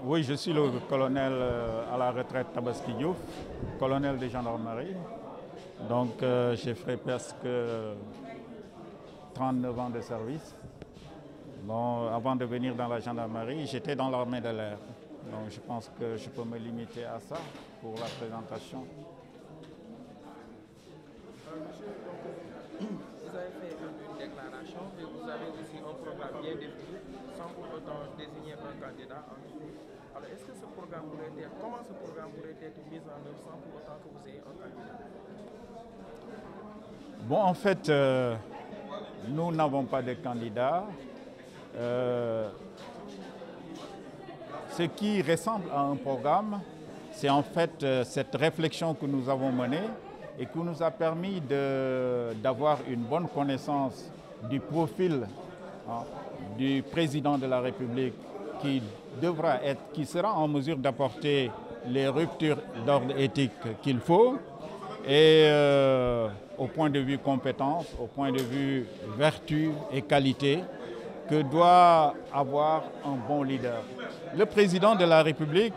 Oui, je suis le colonel à la retraite Tabaski Diouf, colonel de gendarmerie. Donc j'ai fait presque 39 ans de service. Bon, avant de venir dans la gendarmerie, j'étais dans l'armée de l'air. Donc je pense que je peux me limiter à ça pour la présentation. Monsieur, vous avez fait une déclaration et vous avez aussi un programme bien défini sans pour autant désigner un candidat en tout. Alors, est-ce que ce programme comment ce programme pourrait être mis en œuvre sans pour autant que vous ayez un candidat? Bon, en fait, nous n'avons pas de candidat. Ce qui ressemble à un programme, c'est en fait cette réflexion que nous avons menée et qui nous a permis d'avoir une bonne connaissance du profil du président de la République qui sera en mesure d'apporter les ruptures d'ordre éthique qu'il faut et au point de vue compétence, au point de vue vertu et qualité que doit avoir un bon leader. Le président de la République,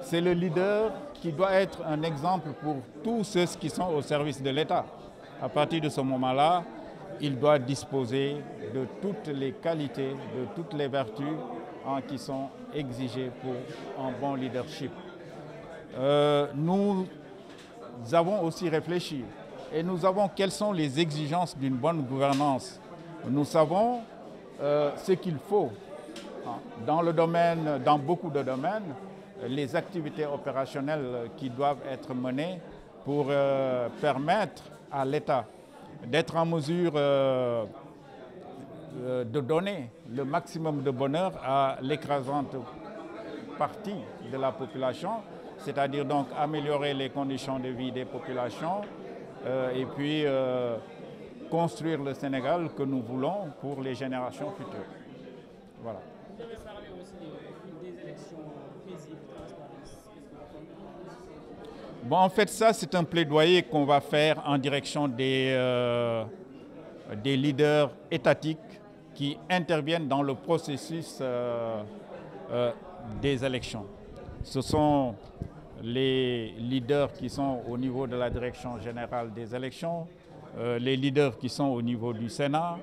c'est le leader qui doit être un exemple pour tous ceux qui sont au service de l'État. À partir de ce moment-là, il doit disposer de toutes les qualités, de toutes les vertus qui sont exigées pour un bon leadership. Nous avons aussi réfléchi et nous savons quelles sont les exigences d'une bonne gouvernance. Nous savons ce qu'il faut dans beaucoup de domaines, les activités opérationnelles qui doivent être menées pour permettre à l'État d'être en mesure de donner le maximum de bonheur à l'écrasante partie de la population, c'est-à-dire donc améliorer les conditions de vie des populations et puis construire le Sénégal que nous voulons pour les générations futures. Voilà. Vous avez parlé aussi des élections paisibles, transparentes. Bon, en fait, ça, c'est un plaidoyer qu'on va faire en direction des leaders étatiques qui interviennent dans le processus des élections. Ce sont les leaders qui sont au niveau de la direction générale des élections, les leaders qui sont au niveau du Sénat,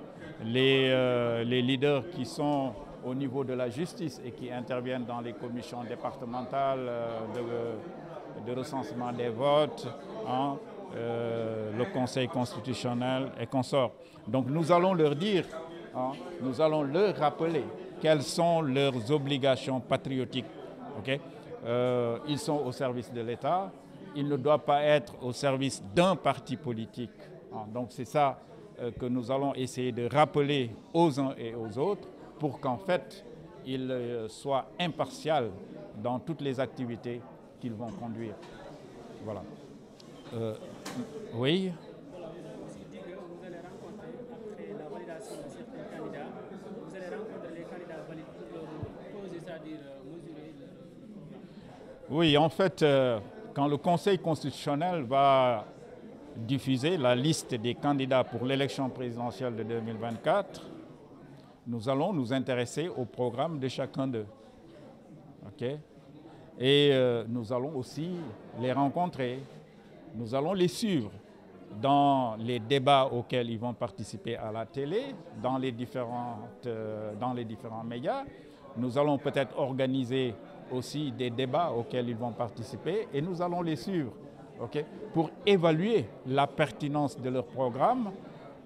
les leaders qui sont au niveau de la justice et qui interviennent dans les commissions départementales de recensement des votes, le Conseil constitutionnel et consorts. Donc nous allons leur dire, nous allons leur rappeler quelles sont leurs obligations patriotiques. Okay? Ils sont au service de l'État, ils ne doivent pas être au service d'un parti politique. Donc c'est ça que nous allons essayer de rappeler aux uns et aux autres pour qu'en fait, ils soient impartials dans toutes les activités qu'ils vont conduire. Voilà. Oui. Voilà, vous avez aussi dit que vous allez rencontrer, après la validation de certains candidats, vous allez rencontrer les candidats valides pour leur poser, c'est-à-dire mesurer le programme. Oui, en fait, quand le Conseil constitutionnel va diffuser la liste des candidats pour l'élection présidentielle de 2024, nous allons nous intéresser au programme de chacun d'eux. Okay? Et nous allons aussi les rencontrer, nous allons les suivre dans les débats auxquels ils vont participer à la télé, dans les différents médias. Nous allons peut-être organiser aussi des débats auxquels ils vont participer et nous allons les suivre, okay, pour évaluer la pertinence de leur programme,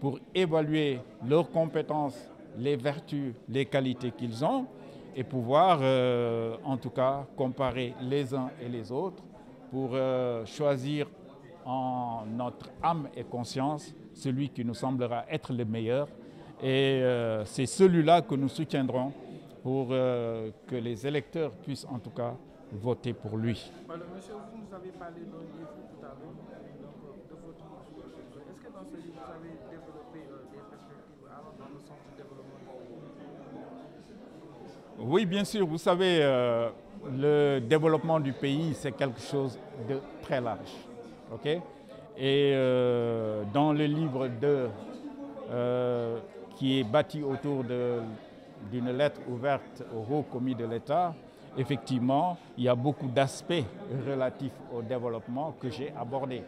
pour évaluer leurs compétences, les vertus, les qualités qu'ils ont et pouvoir en tout cas comparer les uns et les autres pour choisir en notre âme et conscience celui qui nous semblera être le meilleur et c'est celui-là que nous soutiendrons pour que les électeurs puissent en tout cas voter pour lui. Alors, monsieur, vous nous avez parlé d'un livre tout à l'heure, donc de votre livre. Est-ce que dans ce livre, vous avez développé des perspectives dans le sens du développement du pays? Oui, bien sûr. Vous savez, le développement du pays, c'est quelque chose de très large. Okay? Et dans le livre 2, qui est bâti autour de d'une lettre ouverte au haut commis de l'État, effectivement, il y a beaucoup d'aspects relatifs au développement que j'ai abordés.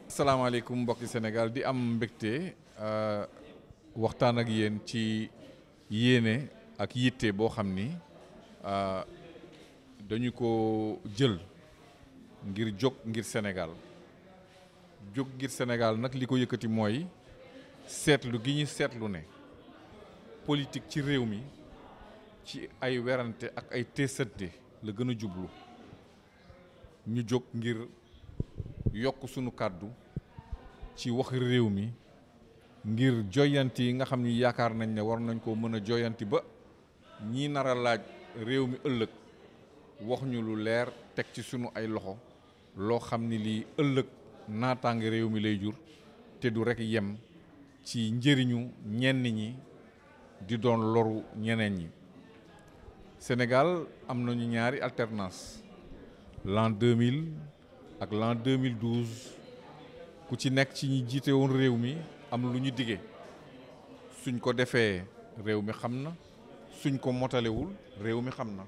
Asalaamaaleykum mbokki Sénégal di am mbégte waxtaan ak yéen ci yéene ak yitte boo xam ni dañu ko jël ngir jóg ngir Sénégal jóg ngir Sénégal nag li ko yëkkati mooy seetlu gi ñu seetlu ne politique ci réew mi ci ay werante ak ay teesante la gën a jublu ñu jóg ngir yokk sunu kàddu ci wax réew mi ngir joyanti yi nga xam ni yaakaar nañ ne war nañ koo mën a joyanti ba ñii nar a laaj réew mi ëllëg wax ñu lu leer teg ci sunu ay loxo loo xam ni lii ëllëg naataange réew mi lay jur te du rekk yem ci njëriñu ñenn ñi di doon loru ñeneen ñi. Sénégal am nañu ñaari alternance l'an 2000 ak l'an 2012 ku ci nekk ci ñi jiite woon réew mi am lu ñu dige suñ ko defee réew mi xam na suñ ko motalewul réew mi xam na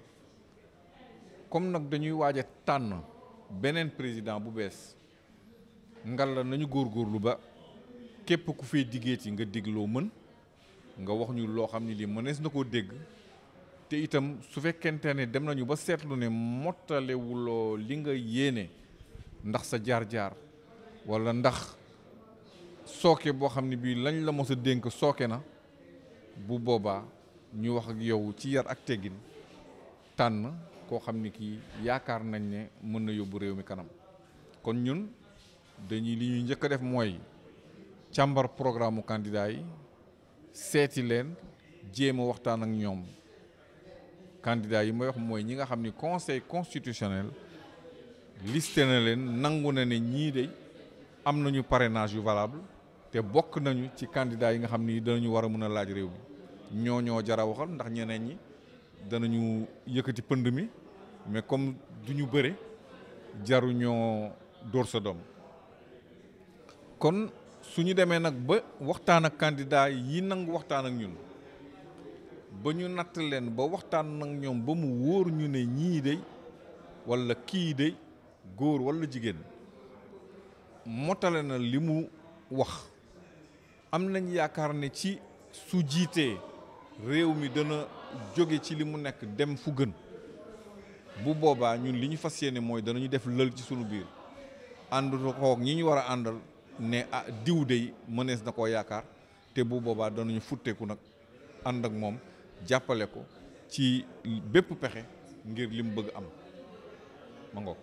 comme nag dañuy waaj a tànn beneen président bu bees ngal la nañu góorgóorlu ba képp ku fay diggeeti nga dig loo mën nga wax ñu loo xam ni lii mënees na koo dégg te itam su fekkente ne dem nañu ba seetlu ne mottalewuloo li nga yéene ndax sa jaar-jaar walla ndax sooke boo xam ne bii lañ la mos a dénk sooke na bu boobaa ñu wax ak yow ci yar ak teggin tànn koo xam ni kii yaakaar nañ ne mën na yóbbu réew mi kanam kon ñun dañuy li ñuy njëkk a def mooy càmbar programme candidat yi seeti leen jéem a waxtaan ak ñoom candidat yi may wax mooy ñi nga xam ni conseil constitutionnel listé na leen nangu na ne ñii de am nañu parrainage yu valable te bokk nañu ci candidat yi nga xam ni danañu war a mën a laaj réew mi ñoo jara waxal ndax ñeneen ñi danañu yëkkati pënd mi mais comme duñu bëre jaru ñoo dóor sa doom kon suñu demee nag ba waxtaan ak candidat yi nangu waxtaan ak ñun ba ñu natt leen ba waxtaan ak ñoom ba mu wóor ñu ne ñii de walla kii de góor walla jigéen motale na li mu wax am nañ yaakaar ne ci su jiitee réew mi dana jóge ci li mu nekk dem fu gën bu boobaa ñun li ñu fas yéene mooy danañu def lël ci sunu biir ànd xoog ñi ñu war a àndal ne ah diw dey mënees na koo yaakaar te bu boobaa danañu futteeku nag ànd ak moom jàppale ko ci bépp pexe ngir li mu bëgg am ma ngoog